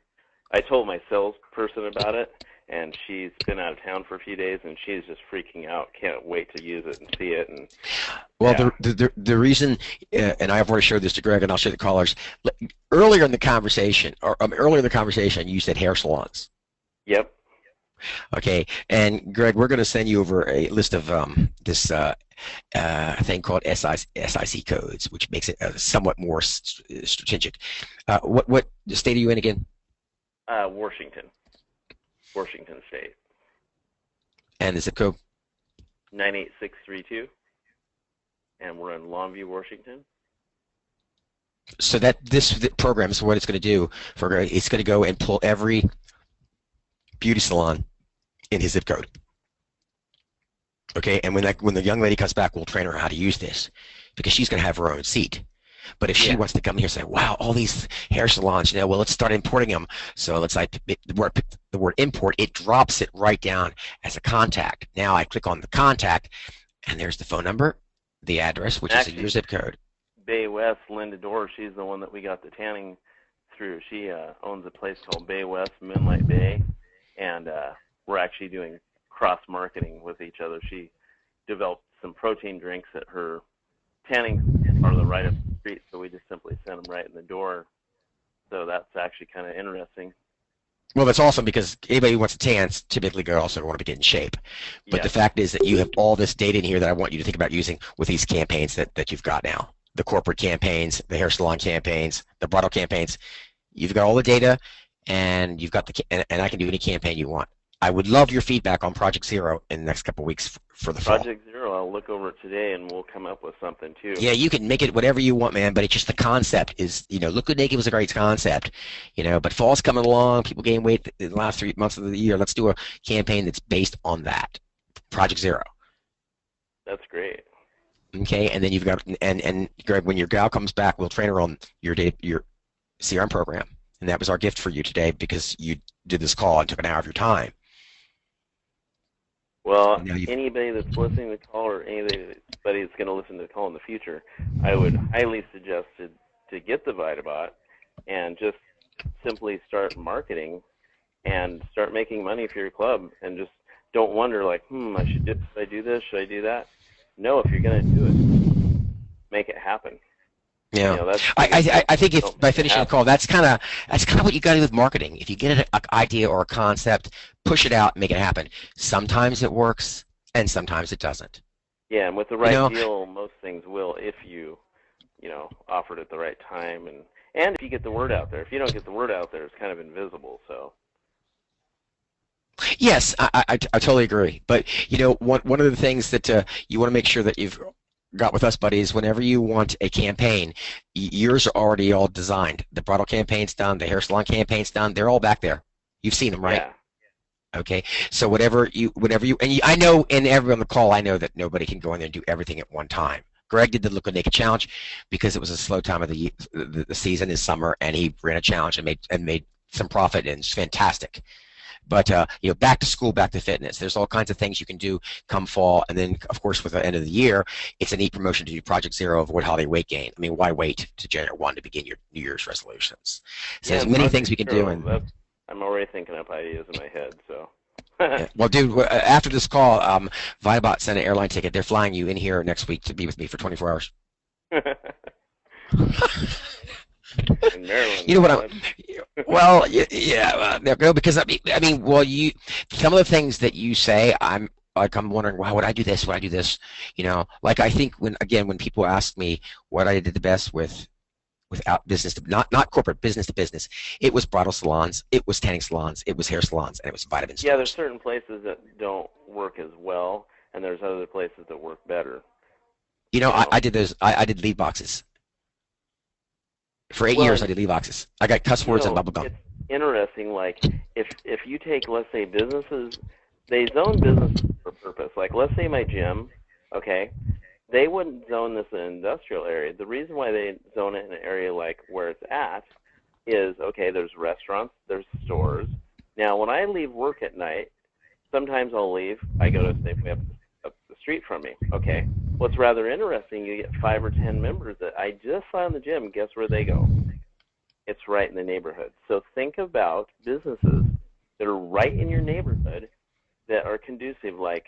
I told my salesperson about it, and she's been out of town for a few days, and she's just freaking out. Can't wait to use it and see it. And well, yeah. the reason, and I've already showed this to Greg, and I'll show the callers. Earlier in the conversation, you said hair salons. Yep. Okay, and Greg, we're going to send you over a list of this thing called SIC codes, which makes it somewhat more strategic. What state are you in again? Washington State. And the zip code? 98632. And we're in Longview, Washington. So this program is what it's going to do. It's going to go and pull every beauty salon in his zip code. Okay, and when the young lady comes back, we'll train her how to use this, because she's going to have her own seat. But if she Yeah. wants to come here and say, wow, all these hair salons, well, let's start importing them. So let's like the word import, it drops it right down as a contact. Now I click on the contact, and there's the phone number, the address, which is in your Actually, zip code. Bay West, Linda Dorr, she's the one that we got the tanning through. She owns a place called Bay West, Moonlight Bay, and we're actually doing cross-marketing with each other. She developed some protein drinks at her tanning parlor right up the street, so we just simply sent them right in the door. So that's actually kind of interesting. Well, that's awesome because anybody who wants to tan typically also want to get in shape. But the Yes. fact is that you have all this data in here that I want you to think about using with these campaigns that you've got now. The corporate campaigns, the hair salon campaigns, the bridal campaigns. You've got all the data, and you've got and I can do any campaign you want. I would love your feedback on Project Zero in the next couple of weeks for the fall. Project Zero, I'll look over it today, and we'll come up with something, too. Yeah, you can make it whatever you want, man, but it's just the concept is, Look Good Naked was a great concept, but fall's coming along, people gain weight in the last 3 months of the year. Let's do a campaign that's based on that. Project Zero. That's great. Okay, and then you've got, and Greg, when your gal comes back, we'll train her on your CRM program. And that was our gift for you today because you did this call and took an hour of your time. Well, anybody that's listening to the call or anybody that's going to listen to the call in the future, I would highly suggest to get the VitaBot and just simply start marketing and start making money for your club, and just don't wonder like, should I do this? Should I do that? No, if you're going to do it, make it happen. Yeah, I think if by finishing the call, that's kind of what you got to do with marketing. If you get an idea or a concept, push it out, and make it happen. Sometimes it works, and sometimes it doesn't. Yeah, and with the right deal, most things will if you offer it at the right time, and if you get the word out there. If you don't get the word out there, it's kind of invisible. So. Yes, I totally agree. But one of the things that you want to make sure that you've got with us, buddy, is whenever you want a campaign, yours are already all designed. The bridal campaign's done, the hair salon campaign's done. They're all back there. You've seen them, right? Yeah. Okay. So I know, and everyone on the call, I know that nobody can go in there and do everything at one time. Greg did the Look Good Naked challenge because it was a slow time of the season, is summer, and he ran a challenge and made some profit, and it's fantastic. But back to school, back to fitness. There's all kinds of things you can do come fall, and then of course with the end of the year, it's a neat promotion to do Project Zero, avoid holiday weight gain. I mean, why wait to January 1 to begin your New Year's resolutions? So there's many things we can do. And I'm already thinking up ideas in my head. So. Yeah. Well, dude, after this call, VitaBot sent an airline ticket. They're flying you in here next week to be with me for 24 hours. In Maryland. You know what well, yeah, no, because I mean, well, some of the things that you say, I'm wondering, wow, would I do this? Would I do this? Like I think when people ask me what I did the best without business to, not corporate, business to business, it was bridal salons, it was tanning salons, it was hair salons, and it was vitamin stores. Yeah, there's certain places that don't work as well, and there's other places that work better. I did those. I did lead boxes. For 8 years, I did lead boxes. I got cuss words and bubble gum. It's interesting, like, if you take, let's say, businesses, they zone businesses for purpose. Like, let's say my gym, okay, they wouldn't zone this in an industrial area. The reason why they zone it in an area like where it's at is, okay, there's restaurants, there's stores. Now, when I leave work at night, sometimes I'll leave, I go to Safeway up the street from me, okay? What's rather interesting, you get 5 or 10 members that I just saw in the gym. Guess where they go? It's right in the neighborhood. So think about businesses that are right in your neighborhood that are conducive, like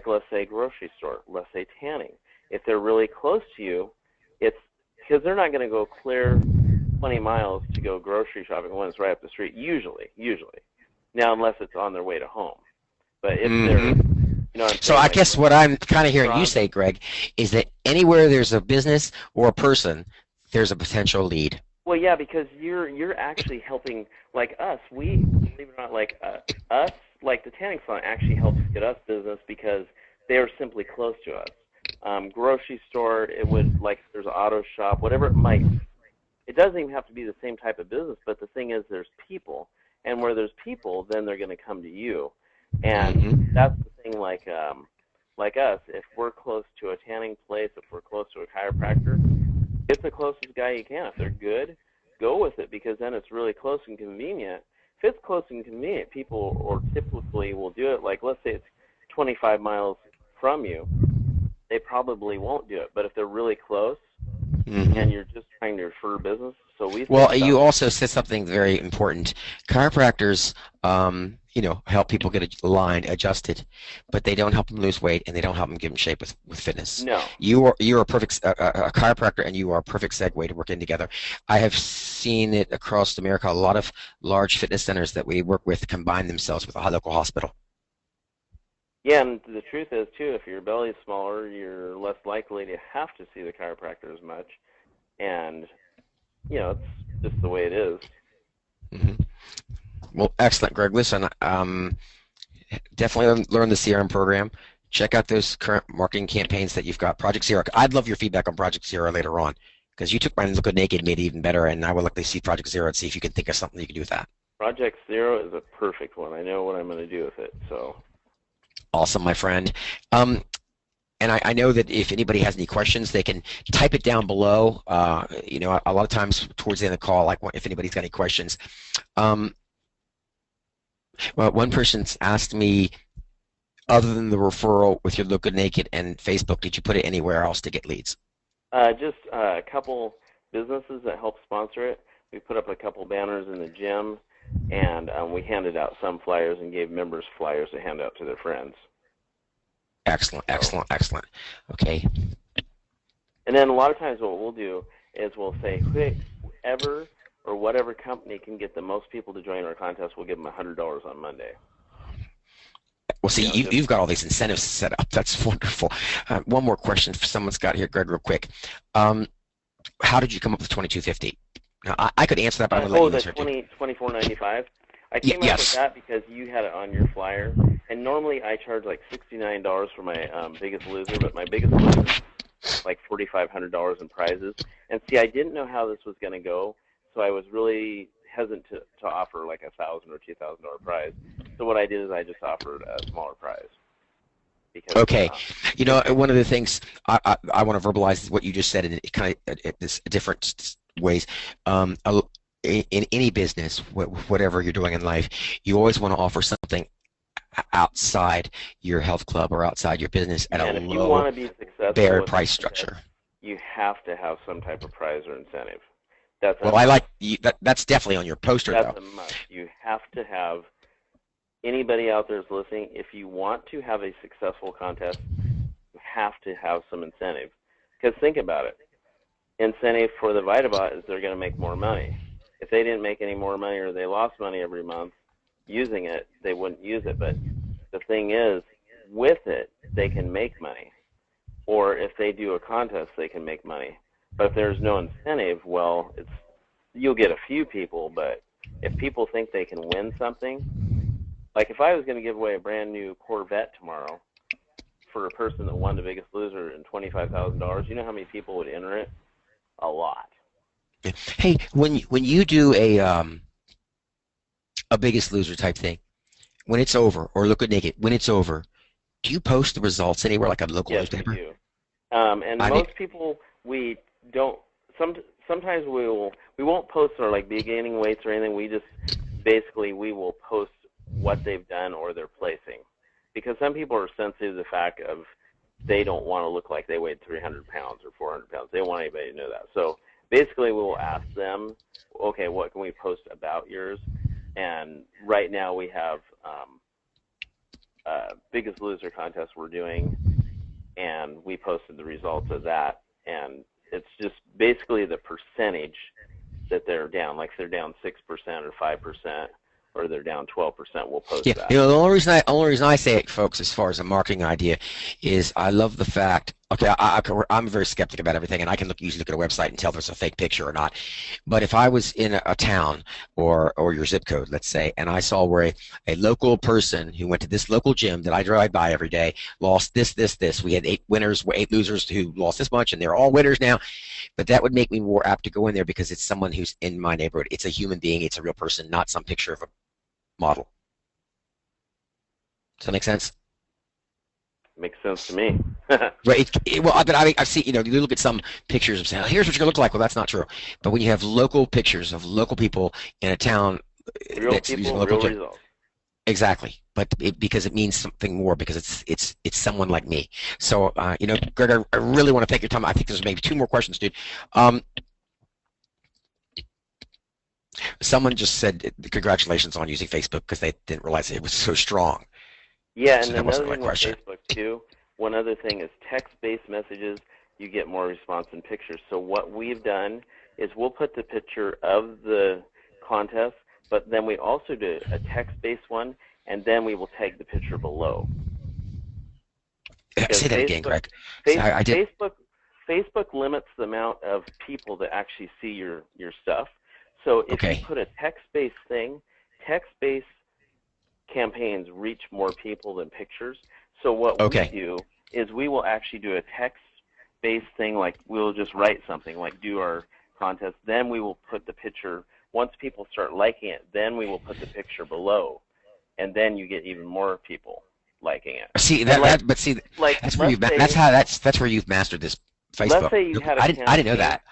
let's say grocery store, let's say tanning. If they're really close to you, it's because they're not going to go clear 20 miles to go grocery shopping when it's right up the street, usually. Now, unless it's on their way to home. But if they're, so I guess what I'm kind of hearing you say, Greg, is that anywhere there's a business or a person, there's a potential lead. Well, yeah, because you're actually helping, like us. We, believe it or not, like us, like the tanning salon actually helps get us business because they are simply close to us. Grocery store, it would, like, there's an auto shop, whatever it might. It doesn't even have to be the same type of business, but the thing is, there's people, and where there's people, then they're going to come to you. And that's the thing, like us, if we're close to a tanning place, if we're close to a chiropractor, Get the closest guy you can. If they're good, go with it, because then it's really close and convenient. If it's close and convenient, people or typically will do it. Like, let's say it's 25 miles from you, they probably won't do it. But if they're really close and you're just trying to refer business, so we Well, you also said something very important. Chiropractors, help people get aligned, adjusted, but they don't help them lose weight, and they don't help them get in shape with fitness. No. You're a perfect a chiropractor, and you are a perfect segue to working together. I have seen it across America. A lot of large fitness centers that we work with combine themselves with a local hospital. Yeah, and the truth is, too, if your belly is smaller, you're less likely to have to see the chiropractor as much. And, it's just the way it is. Mm-hmm. Well, excellent, Greg. Listen, definitely learn the CRM program. Check out those current marketing campaigns that you've got. Project Zero. I'd love your feedback on Project Zero later on, because you took mine Look Good Naked and made it even better, and I would like to see Project Zero and see if you can think of something you can do with that. Project Zero is a perfect one. I know what I'm going to do with it. So. Awesome, my friend. And I know that if anybody has any questions, they can type it down below. A lot of times towards the end of the call, like if anybody's got any questions. Well, one person's asked me, other than the referral with your Look Good Naked and Facebook, did you put it anywhere else to get leads? Just a couple businesses that help sponsor it. We put up a couple banners in the gym, and we handed out some flyers and gave members flyers to hand out to their friends. Excellent, excellent, excellent. Okay. And then a lot of times what we'll do is we'll say, whoever or whatever company can get the most people to join our contest, we'll give them $100 on Monday. Well, see, you've got all these incentives set up. That's wonderful. One more question someone's got here, Greg, real quick. How did you come up with $22.50? Now, I could answer that, but I'm going to let you answer it. $24.95. I came up with that because you had it on your flyer, and normally I charge like $69 for my Biggest Loser, but my Biggest Loser is like $4,500 in prizes. And see, I didn't know how this was going to go, so I was really hesitant to offer like a $1,000 or $2,000 prize. So what I did is I just offered a smaller prize. Because, okay, one of the things I want to verbalize is what you just said in kind of different ways. In any business, whatever you're doing in life, you always want to offer something outside your health club or outside your business at a low bare price structure. You have to have some type of prize or incentive. That's definitely on your poster, though. That's a must. You have to have, anybody out there is listening, if you want to have a successful contest, you have to have some incentive. Because think about it. Incentive for the VitaBot is they're going to make more money. If they didn't make any more money or they lost money every month using it, they wouldn't use it. But the thing is, with it, they can make money. Or if they do a contest, they can make money. But if there's no incentive, well, you'll get a few people, but if people think they can win something, like if I was going to give away a brand new Corvette tomorrow for a person that won the Biggest Loser and $25,000, you know how many people would enter it? A lot. Hey, when you do a Biggest Loser type thing, when it's over, or Look Good Naked, when it's over, do you post the results anywhere, like a local newspaper? Yes, we do. And most people, we don't. Sometimes we won't post our like beginning weights or anything. We just basically we will post what they've done or their placing, because some people are sensitive to the fact of they don't want to look like they weighed 300 pounds or 400 pounds. They don't want anybody to know that. So basically, we will ask them, okay, what can we post about yours? And right now we have Biggest Loser contest we're doing, and we posted the results of that. And it's just basically the percentage that they're down. Like if they're down 6% or 5%, or they're down 12%, we'll post that. The only reason I say it, folks, as far as a marketing idea, is I love the fact. Okay, I'm very skeptic about everything, and I can usually look at a website and tell if it's a fake picture or not. But if I was in a town or your zip code, let's say, and I saw where a local person who went to this local gym that I drive by every day lost this. We had 8 winners, 8 losers who lost this much, and they're all winners now. But that would make me more apt to go in there because it's someone who's in my neighborhood. It's a human being. It's a real person, not some picture of a model. Does that make sense? Makes sense to me. Right. But I've seen, you look at some pictures and say, oh, here's what you're going to look like. Well, that's not true. But when you have local pictures of local people in a town Real that's using people, local real results. exactly. But because it means something more, because it's someone like me. So, Greg, I really want to thank your time. I think there's maybe two more questions, dude. Someone just said congratulations on using Facebook because they didn't realize it was so strong. Yeah, So and that wasn't another my thing with question. Facebook too, one other thing is text-based messages, you get more response than pictures. So what we've done is we'll put the picture of the contest, but then we also do a text-based one, and then we will tag the picture below. Say that again, Greg. Facebook limits the amount of people that actually see your stuff. So if you put a text-based thing, text-based campaigns reach more people than pictures. So what we do is we will actually do a text-based thing, like we'll just write something, like do our contest. Then we will put the picture. Once people start liking it, then we will put the picture below, and then you get even more people liking it. See that's where that's where you've mastered this Facebook. Let's say you had I didn't know that.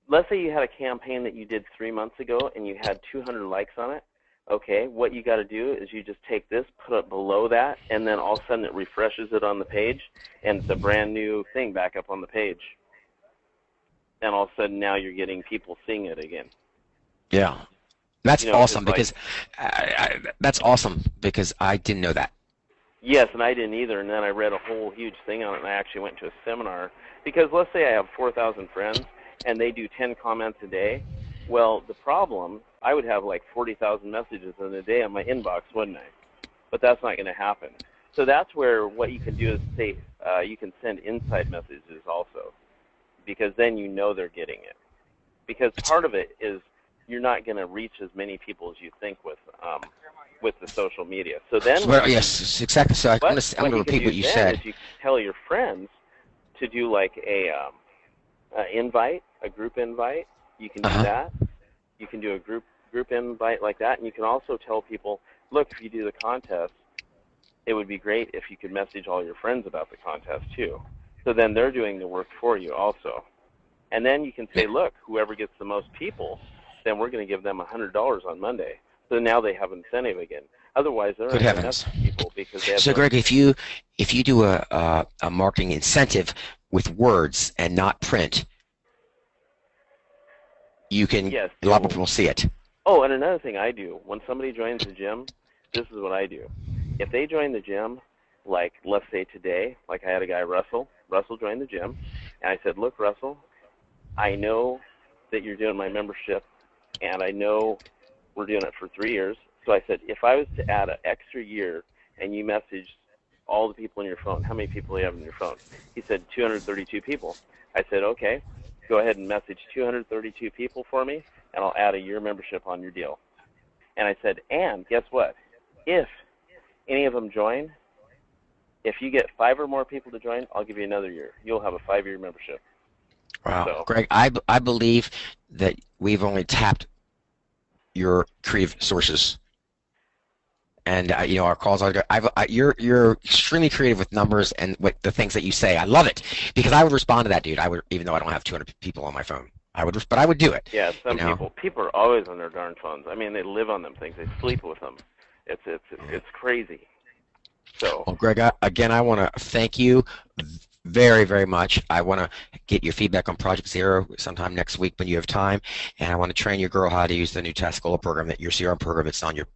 Let's say you had a campaign that you did 3 months ago and you had 200 likes on it. Okay, what you got to do is you just take this, put it below that, and then all of a sudden it refreshes it on the page, and it's a brand new thing back up on the page. And all of a sudden now you're getting people seeing it again. Yeah, that's awesome because that's awesome because I didn't know that. Yes, and I didn't either. And then I read a whole huge thing on it, and I actually went to a seminar because let's say I have 4,000 friends and they do 10 comments a day. Well, the problem, I would have like 40,000 messages in a day on my inbox, wouldn't I? But that's not going to happen. So that's where what you can do is say you can send inside messages also, because then you know they're getting it. Because part of it is you're not going to reach as many people as you think with the social media. So then, yes, exactly. So I'm going to repeat what you said. Is you tell your friends to do like a group invite. You can do that. You can do a group invite like that, and you can also tell people, look, if you do the contest, it would be great if you could message all your friends about the contest too. So then they're doing the work for you also. And then you can say, look, whoever gets the most people, then we're going to give them $100 on Monday. So now they have incentive again. Otherwise, they're not going to message people because they have. So, Greg, if you do a marketing incentive with words and not print, you can. Yes, a lot more people see it. Oh, and another thing I do when somebody joins the gym, this is what I do. If they join the gym, like let's say today, like I had a guy, Russell joined the gym, and I said, look, Russell, I know that you're doing my membership, and I know we're doing it for 3 years. So I said, if I was to add an extra year and you messaged all the people in your phone, how many people do you have in your phone? He said 232 people. I said, okay, go ahead and message 232 people for me, and I'll add a year membership on your deal. And I said, and guess what? If any of them join, if you get 5 or more people to join, I'll give you another year. You'll have a 5-year membership. Wow, So, Greg, I believe that we've only tapped your creative sources, and our calls are. You're extremely creative with numbers and with the things that you say. I love it because I would respond to that, dude. I would, even though I don't have 200 people on my phone. But I would do it. Yeah, some people are always on their darn phones. I mean, they live on them things. They sleep with them. It's crazy. So. Well, Greg, again, I want to thank you very, very much. I want to get your feedback on Project Zero sometime next week when you have time, and I want to train your girl how to use the new Tascola program, your CRM program that's on your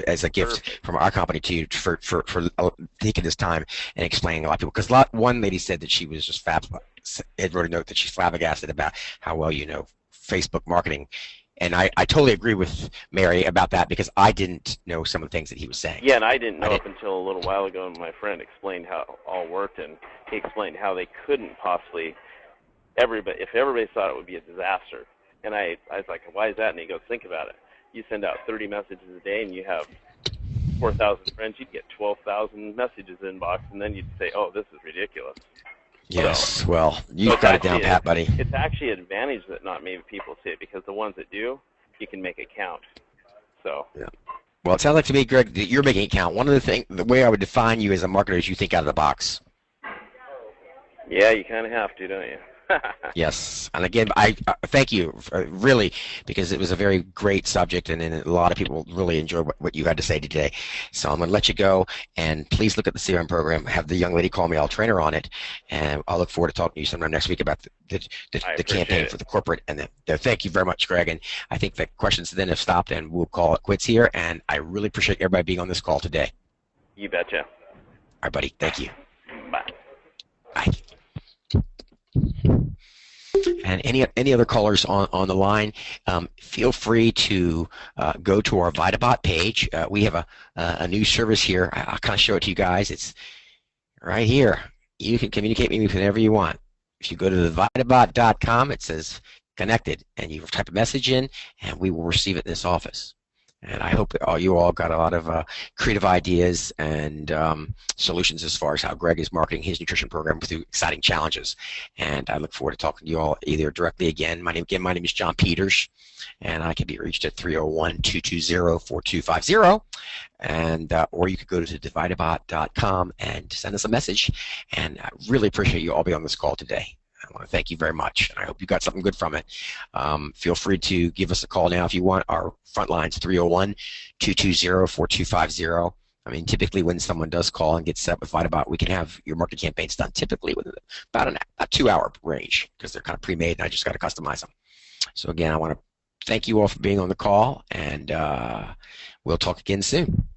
as a gift from our company to you for taking this time and explaining a lot of people. Because one lady said that she was just Ed wrote a note that she's flabbergasted about how well you know Facebook marketing. And I totally agree with Mary about that because I didn't know some of the things that he was saying. Yeah, and I didn't know up until a little while ago when my friend explained how it all worked, and he explained how they couldn't possibly, if everybody thought it would be a disaster. And I was like, why is that? And he goes, think about it. You send out 30 messages a day and you have 4,000 friends, you'd get 12,000 messages inbox, and then you'd say, oh, this is ridiculous. Yes, well, you've got it down pat, buddy. It's actually an advantage that not many people see it because the ones that do, you can make it count. So. Yeah. Well, it sounds like to me, Greg, that you're making it count. The way I would define you as a marketer is you think out of the box. Yeah, you kind of have to, don't you? Yes, and again, I thank you really, because it was a very great subject, and a lot of people really enjoyed what you had to say today. So I'm going to let you go, and please look at the CRM program. Have the young lady call me. I'll train her on it, and I'll look forward to talking to you sometime next week about the campaign for the corporate. And thank you very much, Greg. And I think the questions then have stopped, and we'll call it quits here. And I really appreciate everybody being on this call today. You betcha. All right, buddy. Thank you. Bye. Bye. And any other callers on the line, feel free to go to our VitaBot page. We have a new service here. I'll kind of show it to you guys. It's right here. You can communicate with me whenever you want. If you go to the vitabot.com, it says connected, and you type a message in, and we will receive it in this office. And I hope you all got a lot of creative ideas and solutions as far as how Greg is marketing his nutrition program with exciting challenges. And I look forward to talking to you all either directly again. My name is John Peters, and I can be reached at 301-220-4250. And or you could go to dividabot.com and send us a message. And I really appreciate you all being on this call today. I want to thank you very much, and I hope you got something good from it. Feel free to give us a call now if you want. Our front line's 301-220-4250. I mean, typically when someone does call and gets set with VitaBot, we can have your marketing campaigns done typically within about a 2-hour range, because they're kind of pre-made and I just got to customize them. So again, I want to thank you all for being on the call, and we'll talk again soon.